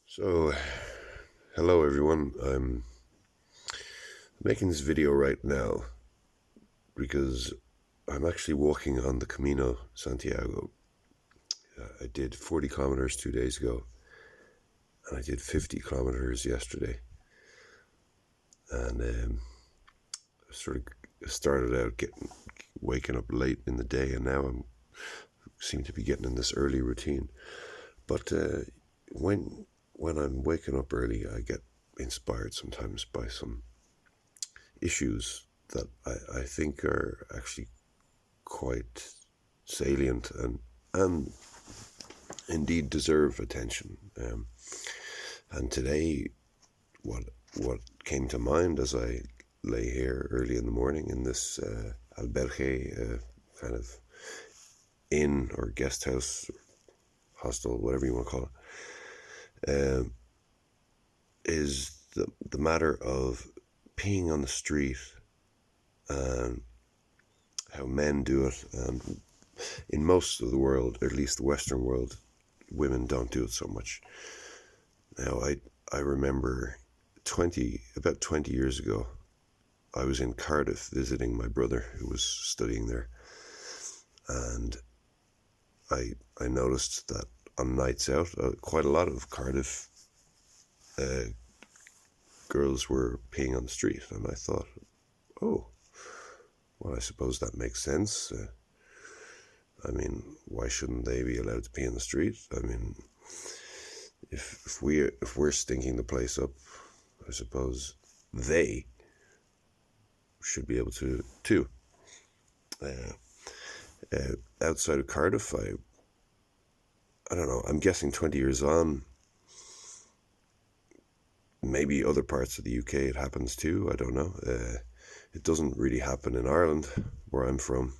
So, hello everyone. I'm making this video right now because I'm actually walking on the Camino Santiago. I did 40 kilometers 2 days ago, and I did 50 kilometers yesterday. And I sort of started out waking up late in the day, and now seem to be getting in this early routine. But when I'm waking up early, I get inspired sometimes by some issues that I think are actually quite salient and indeed deserve attention. And today, what came to mind as I lay here early in the morning in this albergue, kind of inn or guest house, hostel, whatever you want to call it, is the matter of peeing on the street and how men do it. And in most of the world, or at least the Western world, women don't do it so much. Now, I remember about 20 years ago, I was in Cardiff visiting my brother who was studying there. And I noticed that on nights out, quite a lot of Cardiff girls were peeing on the street. And I thought, oh, well, I suppose that makes sense. I mean, why shouldn't they be allowed to pee in the street? I mean, if we're stinking the place up, I suppose they should be able to too. Outside of Cardiff, I don't know. I'm guessing 20 years on, maybe other parts of the UK it happens too. I don't know. It doesn't really happen in Ireland, where I'm from,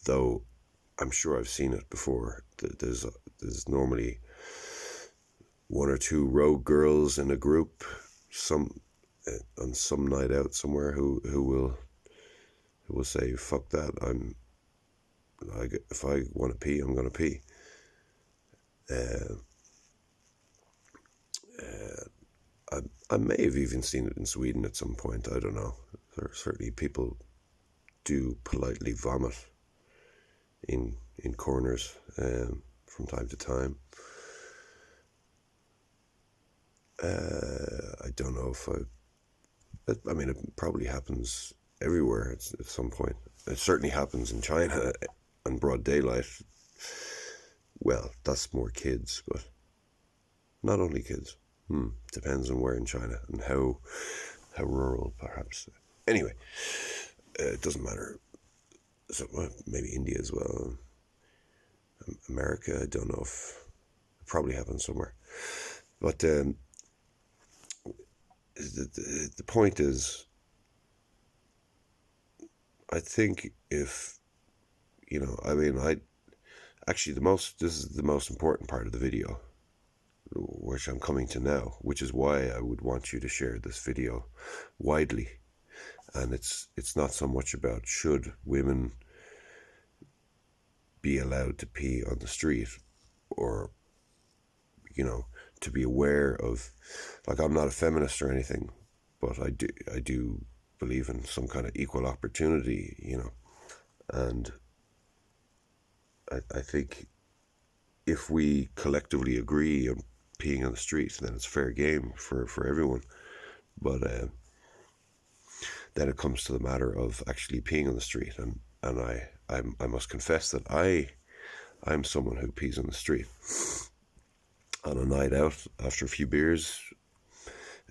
though. I'm sure I've seen it before. There's normally one or two rogue girls in a group, on some night out somewhere, who will say, "Fuck that! If I want to pee, I'm going to pee." I may have even seen it in Sweden at some point. I don't know. Certainly people do politely vomit in corners from time to time. I don't know if I mean, it probably happens everywhere at some point. It certainly happens in China in broad daylight. Well, that's more kids, but not only kids. Depends on where in China and how rural, perhaps. Anyway, it doesn't matter. So maybe India as well. America, I don't know if it probably happens somewhere. But the point is, I think if, I mean, this is the most important part of the video, which I'm coming to now, which is why I would want you to share this video widely. And it's not so much about should women be allowed to pee on the street, or to be aware of, like, I'm not a feminist or anything, but I do believe in some kind of equal opportunity, and I think if we collectively agree on peeing on the streets, then it's fair game for everyone. But then it comes to the matter of actually peeing on the street, and I must confess that I'm someone who pees on the street on a night out after a few beers,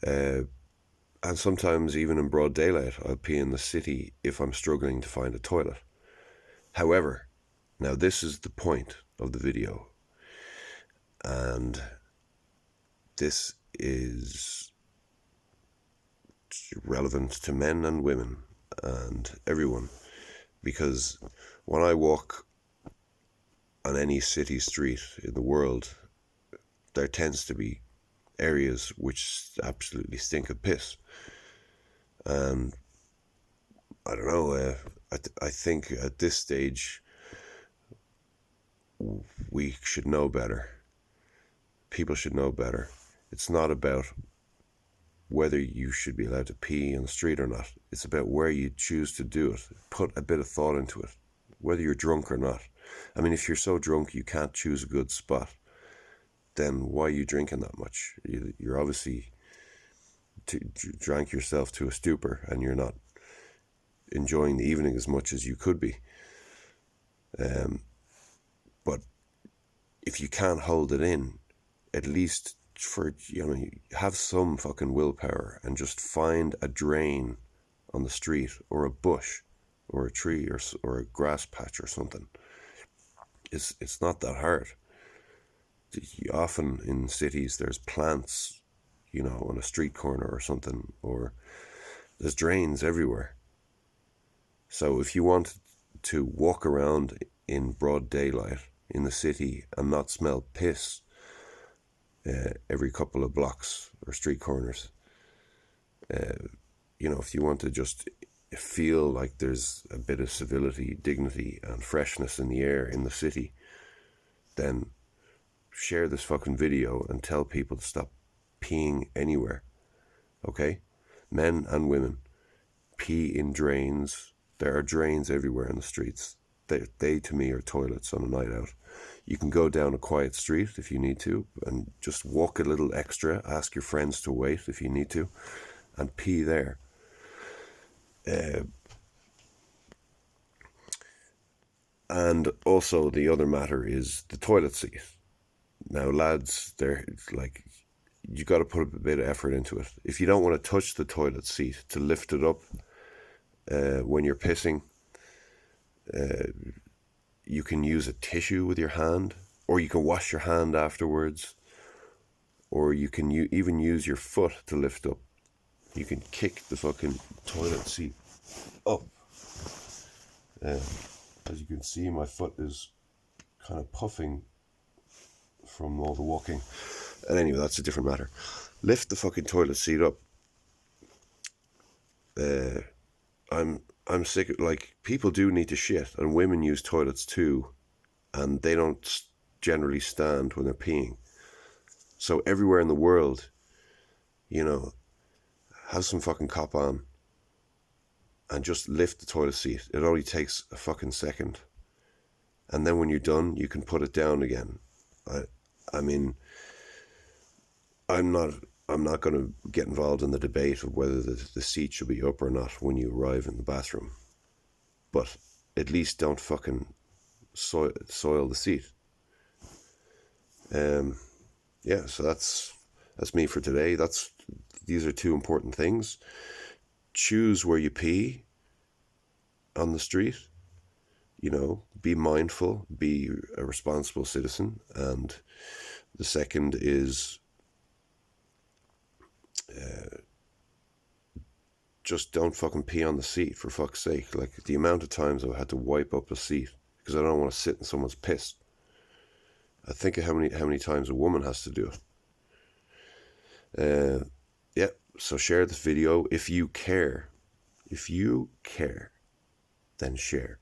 and sometimes even in broad daylight. I'll pee in the city if I'm struggling to find a toilet. However, now this is the point of the video, and this is relevant to men and women and everyone, because when I walk on any city street in the world, there tends to be areas which absolutely stink of piss. And I don't know, I think at this stage we should know better. People should know better. It's not about whether you should be allowed to pee in the street or not. It's about where you choose to do it. Put a bit of thought into it, whether you're drunk or not. I mean, if you're so drunk you can't choose a good spot, then why are you drinking that much? You're obviously drank yourself to a stupor and you're not enjoying the evening as much as you could be. But if you can't hold it in, at least have some fucking willpower and just find a drain on the street or a bush or a tree or a grass patch or something. It's not that hard. Often in cities there's plants, on a street corner or something, or there's drains everywhere. So if you want to walk around in broad daylight in the city and not smell piss every couple of blocks or street corners, if you want to just feel like there's a bit of civility, dignity and freshness in the air in the city, then share this fucking video and tell people to stop peeing anywhere. Okay? Men and women, pee in drains. There are drains everywhere in the streets. They to me are toilets on a night out. You can go down a quiet street if you need to and just walk a little extra. Ask your friends to wait if you need to and pee there. And also the other matter is the toilet seat. Now, lads, they're like, you got to put a bit of effort into it. If you don't want to touch the toilet seat to lift it up when you're pissing, you can use a tissue with your hand, or you can wash your hand afterwards, or you can even use your foot to lift up. You can kick the fucking toilet seat up. As you can see, my foot is kind of puffing from all the walking. And anyway, that's a different matter. Lift the fucking toilet seat up. I'm sick of, people do need to shit, and women use toilets too, and they don't generally stand when they're peeing. So everywhere in the world, have some fucking cop on and just lift the toilet seat. It only takes a fucking second. And then when you're done, you can put it down again. I mean, I'm not going to get involved in the debate of whether the seat should be up or not when you arrive in the bathroom. But at least don't fucking soil the seat. So that's me for today. These are two important things. Choose where you pee on the street. Be mindful, be a responsible citizen. And the second is just don't fucking pee on the seat, for fuck's sake. Like, the amount of times I've had to wipe up a seat because I don't want to sit in someone's piss. I think of how many times a woman has to do it. So share this video if you care. If you care, then share.